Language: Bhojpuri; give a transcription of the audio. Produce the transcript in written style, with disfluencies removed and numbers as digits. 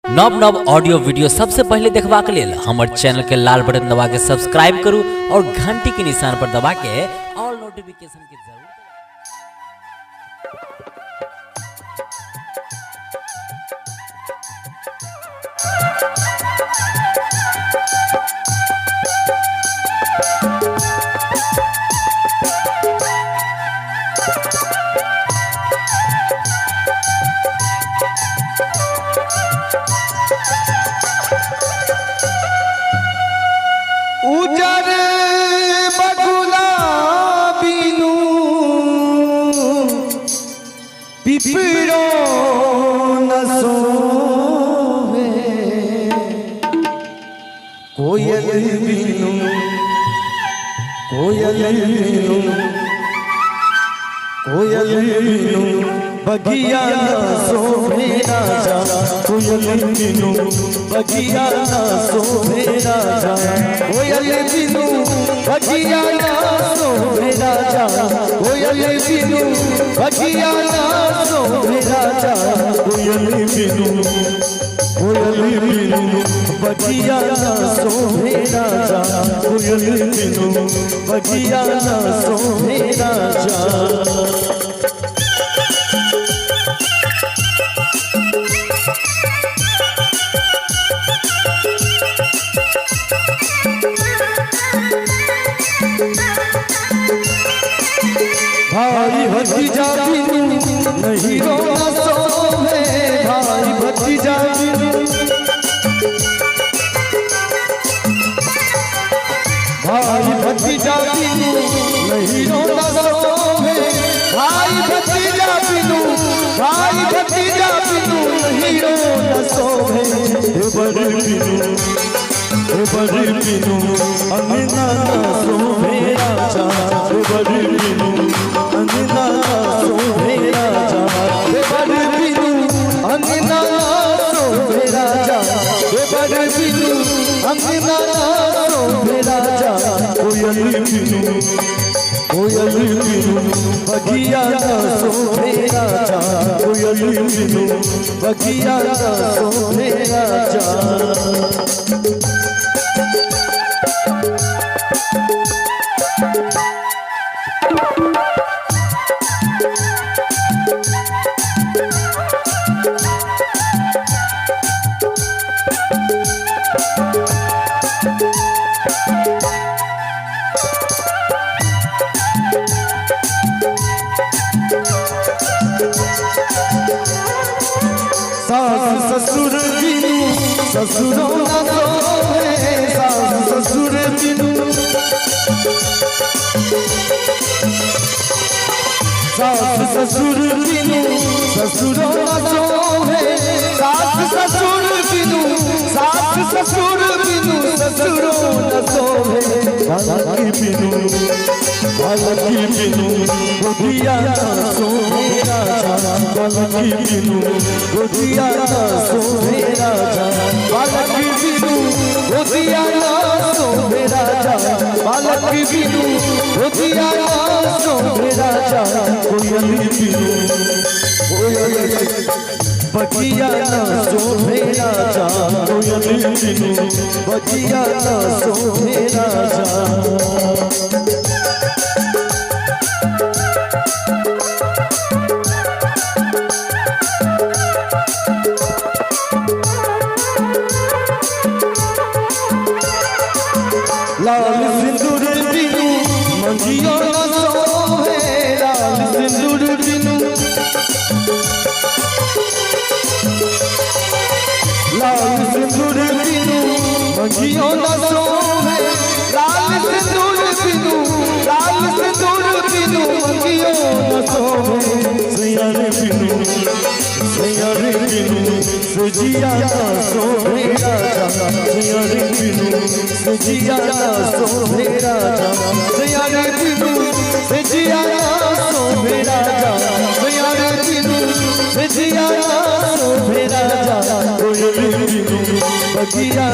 नव नव ऑडियो वीडियो सबसे पहले देखबा के लेल हमर चैनल के लाल बटन दबा के सब्सक्राइब करू और घंटी के निशान पर दबा के ऑल नोटिफिकेशन के जरूर उजर बगुला बिनु पिपरो न सोवे कोयल बिनु बगिया न सोवे राजा कोयल बिनु बगिया न सोवे राजा कोयल बिनु बगिया न सोवे राजा कोयल बिनु बगिया न सोवे राजा कोयल बिनु बगिया न सोवे राजा कोयल बिनु बगिया न सोवे राजा। भाई भतीजा बिनु नहीं रोना सोवे भाई भतीजा बिनु भाई भतीजा बिनु नहीं रोना सोवे भाई भतीजा बिनु नहीं रोना सोवे बड़ बिनु अंगना सोवे राजा बड़ बिनु अंगना सोवे राजा बड़ बिनु अंगना सोवे राजा बड़ बिनु अंगना सोवे राजा कोयल बिनु बगिया सोवे राजा कोयल बिनु बगिया सोवे राजा। सास ससुर बिनु ससुरो न सोवे सास ससुर बिनु सास ससुर बिनु ससुरो न सोवे सास ससुर बिनु ससुरो न सोवे बालकी बिनु गोदिया सोवे राजा बालकी बिनु गोदिया सोवे राजा बालकी बिनु गोदिया सोवे राजा बालकी बिनु गोदिया सोवे राजा कोयल बिनु बगिया सोवे राजा कोयल बिनु बगिया सोवे राजा। लाल सिंदूर बिनु मंगियो न सोवे लाल सिंदूर बिनु लाल सिंदूर बिनु मंगियो न सोवे लाल सिंदूर बिनु मंगियो न सोवे सैयार बिनु सुजिया सोवे राजा सैयार बिनु सुजिया सोवे राजा सैयार बिनु सुजिया सोवे राजा सैयार बिनु सुजिया सोवे राजा कोयल बिनु बगिया